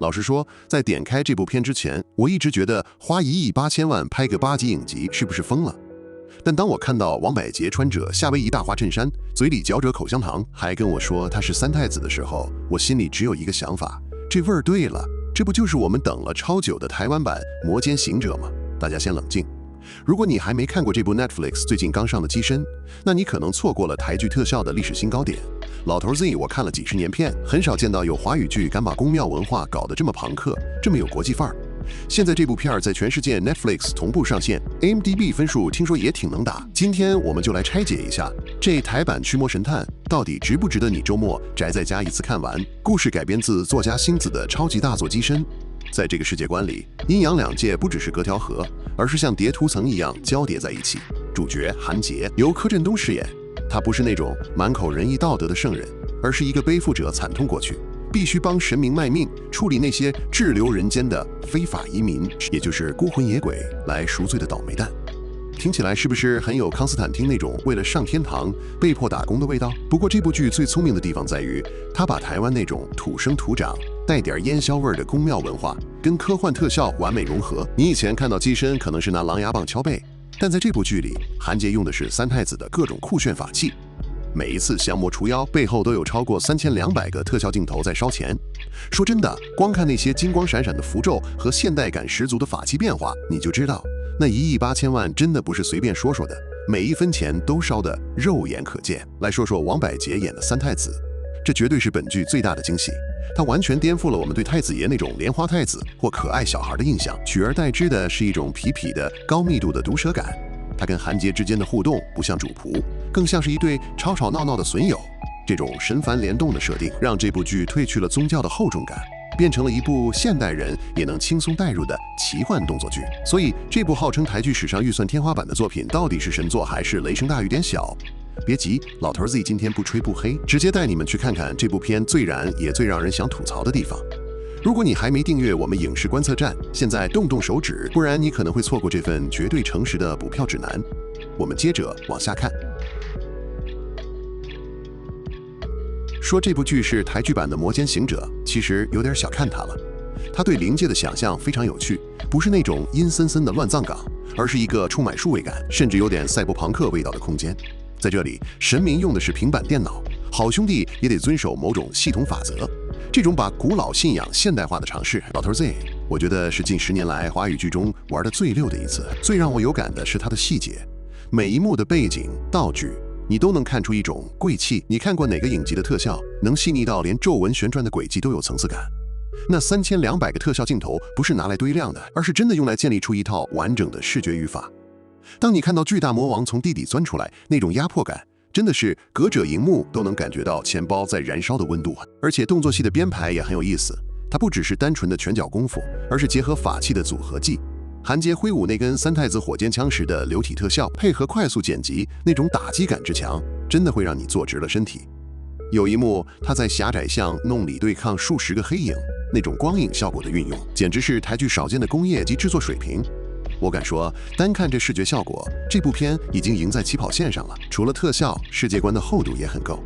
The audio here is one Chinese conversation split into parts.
老實說，在點開這部片之前，我一直覺得花1億8千萬拍個8集影集是不是瘋了？但當我看到王柏傑穿着夏威夷大花襯衫，嘴裡嚼着口香糖，還跟我說他是三太子的時候，我心裡只有一個想法：這味兒對了，這不就是我們等了超久的台灣版《魔姦行者》嗎？大家先冷靜。如果你還沒看過這部 Netflix 最近剛上的《機身》，那你可能錯過了台劇特效的歷史新高點。老頭 Z 我看了幾十年片，很少見到有華語劇敢把宮廟文化搞得這麼朋克，這麼有國際範兒。現在這部片兒在全世界 Netflix 同步上線 ，IMDB 分數聽說也挺能打。今天我們就來拆解一下這台版《驅魔神探》到底值不值得你周末宅在家一次看完。故事改編自作家星子的超級大作《機身》。在這個世界觀裡，陰陽兩界不只是隔條河，而是像疊圖層一樣交疊在一起。主角韓杰由柯震東飾演，他不是那種滿口仁義道德的聖人，而是一個背負着慘痛過去，必須幫神明賣命，處理那些滯留人間的非法移民，也就是孤魂野鬼來贖罪的倒霉蛋。聽起來是不是很有康斯坦丁那種為了上天堂被迫打工的味道？不過這部劇最聰明的地方在於，他把台灣那種土生土長帶點煙硝味的宮廟文化跟科幻特效完美融合。你以前看到機身可能是拿狼牙棒敲背，但在這部劇裡，韓杰用的是三太子的各種酷炫法器。每一次降魔除妖背後都有超過3200個特效鏡頭在燒錢。說真的，光看那些金光閃閃的符咒和現代感十足的法器变化，你就知道那1亿8千萬真的不是隨便说说的，每一分錢都燒得肉眼可見。來說說王柏傑演的三太子，這絕對是本劇最大的驚喜。他完全顛覆了我們對太子爺那種蓮花太子或可愛小孩的印象，取而代之的是一種痞痞的高密度的毒舌感。他跟韓杰之間的互動不像主僕，更像是一對吵吵鬧鬧的損友。這種神凡聯動的設定，讓這部劇褪去了宗教的厚重感，變成了一部現代人也能輕鬆帶入的奇幻動作劇。所以这部號稱台劇史上預算天花板的作品，到底是神作還是雷聲大雨點小？別急，老頭 Z 今天不吹不黑，直接帶你們去看看這部片最燃也最讓人想吐槽的地方。如果你還沒訂閱我們影視觀測站，現在動動手指，不然你可能會錯過這份絕對誠實的補票指南。我們接着往下看。說這部劇是台劇版的《魔姦行者》，其實有點小看它了。他對靈界的想象非常有趣，不是那種陰森森的亂葬崗，而是一個充滿數位感，甚至有點賽博朋克味道的空間。在這裡，神明用的是平板電腦，好兄弟也得遵守某種系統法則。這種把古老信仰現代化的嘗試，老頭 Z， 我覺得是近10年來華語劇中玩的最溜的一次。最讓我有感的是它的細節，每一幕的背景、道具，你都能看出一種貴氣。你看過哪個影集的特效能細膩到連皺紋旋轉的軌跡都有層次感？那3200個特效鏡頭不是拿來堆量的，而是真的用來建立出一套完整的視覺語法。當你看到巨大魔王從地底鑽出來，那種壓迫感真的是隔着熒幕都能感覺到錢包在燃燒的溫度。而且動作戲的編排也很有意思，它不只是單純的拳腳功夫，而是結合法器的組合技。韓杰揮舞那根三太子火箭槍時的流體特效，配合快速剪輯，那種打擊感之強，真的會讓你坐直了身體。有一幕，他在狹窄巷弄裡對抗數十個黑影，那種光影效果的運用，簡直是台劇少見的工業及制作水平。我敢說，單看這視覺效果，這部片已經贏在起跑線上了。除了特效，世界觀的厚度也很夠。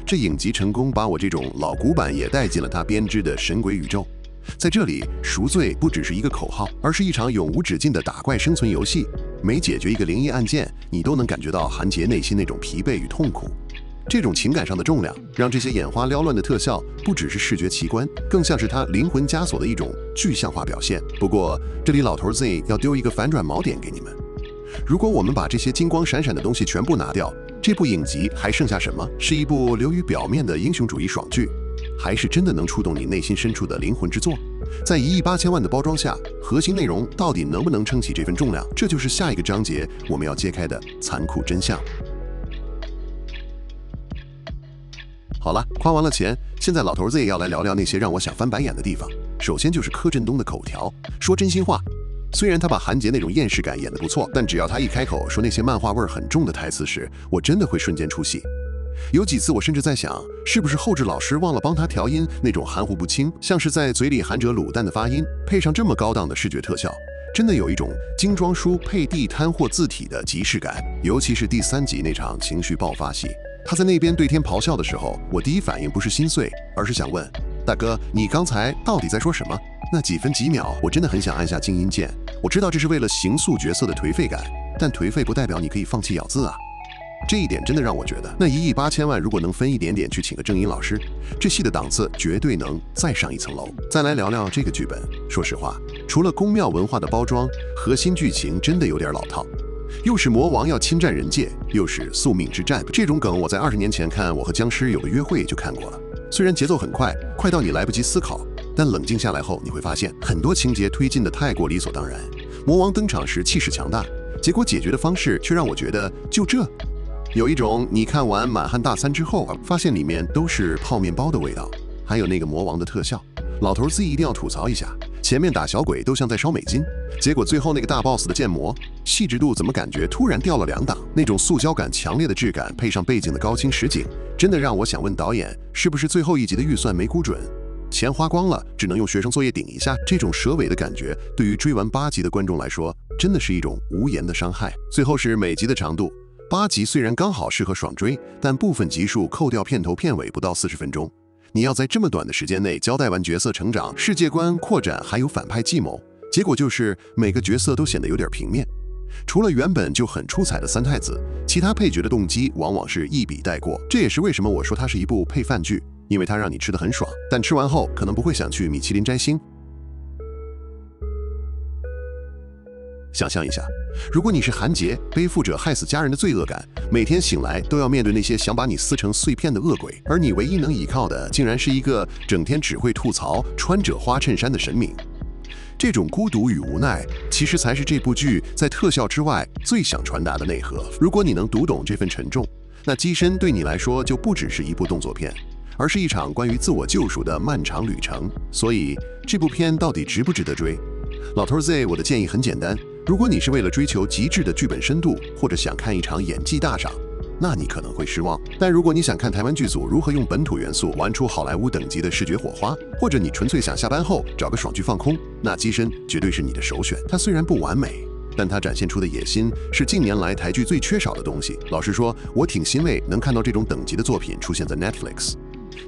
這影集成功把我這種老古板也帶進了他編織的神鬼宇宙。在這裡，贖罪不只是一個口號，而是一場永無止境的打怪生存遊戲。每解決一個靈異案件，你都能感覺到韓杰內心那種疲憊與痛苦。這種情感上的重量，讓這些眼花繚亂的特效不只是視覺奇觀，更像是他靈魂枷鎖的一種具象化表現。不過，這裡老頭 Z 要丟一個反轉锚點給你們：如果我們把這些金光閃閃的東西全部拿掉，這部影集還剩下什麼？是一部流於表面的英雄主義爽劇，還是真的能觸動你內心深處的靈魂之作？在1億8千萬的包裝下，核心內容到底能不能撐起這份重量？這就是下一個章節我們要揭開的殘酷真相。好了，花完了錢，現在老頭 Z 要來聊聊那些讓我想翻白眼的地方。首先就是柯震東的口條，說真心話。雖然他把韓杰那種厭世感演得不錯，但只要他一開口說那些漫畫味很重的台詞時，我真的會瞬間出戲。有幾次我甚至在想，是不是後製老師忘了幫他調音，那種含糊不清，像是在嘴裡含着滷蛋的發音，配上這麼高檔的視覺特效，真的有一種精裝書配地攤或字體的即視感。尤其是第3集那場情緒爆發戲，他在那邊對天咆哮的時候，我第一反應不是心碎，而是想問：大哥，你剛才到底在說什麼？那幾分幾秒，我真的很想按下靜音鍵。我知道這是為了形塑角色的頹廢感，但頹廢不代表你可以放棄咬字啊。這一點真的讓我覺得，那1億8千萬如果能分一點點去請個正音老師，這戲的檔次絕對能再上一層樓。再來聊聊這個劇本，說實話，除了宮廟文化的包裝，核心劇情真的有點老套。又是魔王要侵占人界，又是宿命之戰，這種梗我在20年前看《我和僵屍有個約會》就看過了。雖然節奏很快，快到你來不及思考，但冷靜下來後，你會發現很多情節推進的太過理所當然。魔王登場時氣勢強大，結果解決的方式卻讓我覺得就這。有一種你看完《滿漢大餐》之後，發現裡面都是泡麵包的味道。還有那個魔王的特效，老頭自己一定要吐槽一下，前面打小鬼都像在燒美金，結果最後那個大 boss 的建模，細緻度怎麼感覺突然掉了2檔？那種塑膠感強烈的質感，配上背景的高清實景，真的讓我想問導演，是不是最後一集的預算沒估準，錢花光了，只能用學生作業頂一下？這種蛇尾的感覺，對於追完8集的觀眾來說，真的是一種無言的傷害。最後是每集的長度，8集雖然剛好適合爽追，但部分集數扣掉片頭片尾不到40分鐘。你要在這麼短的時間內交代完角色成長、世界觀擴展，還有反派計謀，結果就是每個角色都顯得有點平面。除了原本就很出彩的三太子，其他配角的動機往往是一筆帶過。這也是為什麼我說它是一部配飯劇，因為它讓你吃得很爽，但吃完後可能不會想去米其林摘星。想象一下，如果你是韓杰，背負着害死家人的罪惡感，每天醒來都要面對那些想把你撕成碎片的惡鬼，而你唯一能依靠的，竟然是一個整天只會吐槽、穿着花襯衫的神明。這種孤獨與無奈，其實才是這部劇在特效之外最想傳達的內核。如果你能讀懂這份沉重，那《機身》對你來說就不只是一部動作片，而是一場關於自我救贖的漫長旅程。所以，這部片到底值不值得追？老頭 Z， 我的建議很簡單。如果你是為了追求極致的劇本深度，或者想看一場演技大賞，那你可能會失望。但如果你想看台灣劇組如何用本土元素玩出好萊塢等級的視覺火花，或者你純粹想下班後找個爽劇放空，那《機身》絕對是你的首選。它雖然不完美，但它展現出的野心是近年來台劇最缺少的東西。老實說，我挺欣慰能看到這種等級的作品出現在 Netflix。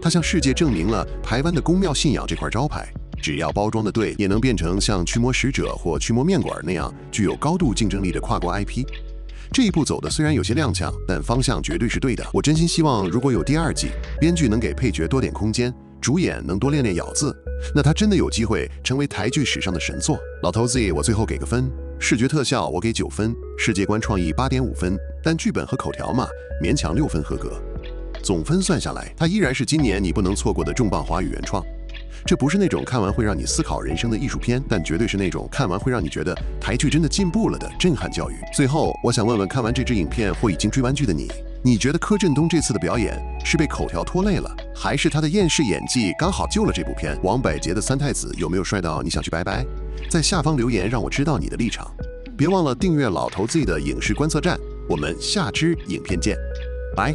它向世界證明了台灣的宮廟信仰這塊招牌。只要包裝的對，也能變成像驅魔使者或驅魔麵館那樣具有高度競爭力的跨國 IP。這一步走的雖然有些踉蹌，但方向絕對是對的。我真心希望如果有第2季，編劇能給配角多點空間，主演能多練練咬字，那他真的有機會成為台劇史上的神作。老頭子，我最後給個分，視覺特效我給9分，世界觀創意8.5分，但劇本和口條嘛，勉強6分合格。總分算下來，它依然是今年你不能錯過的重磅華語原創。這不是那種看完會讓你思考人生的藝術片，但絕對是那種看完會讓你覺得台劇真的進步了的震撼教育。最後，我想問問看完這支影片或已經追完劇的你，你覺得柯震東這次的表演是被口條拖累了，還是他的厭世演技剛好救了這部片？王柏傑的三太子有沒有帥到你想去拜拜？在下方留言讓我知道你的立場。別忘了訂閱老頭 Z 的影視觀測站，我們下支影片見，拜。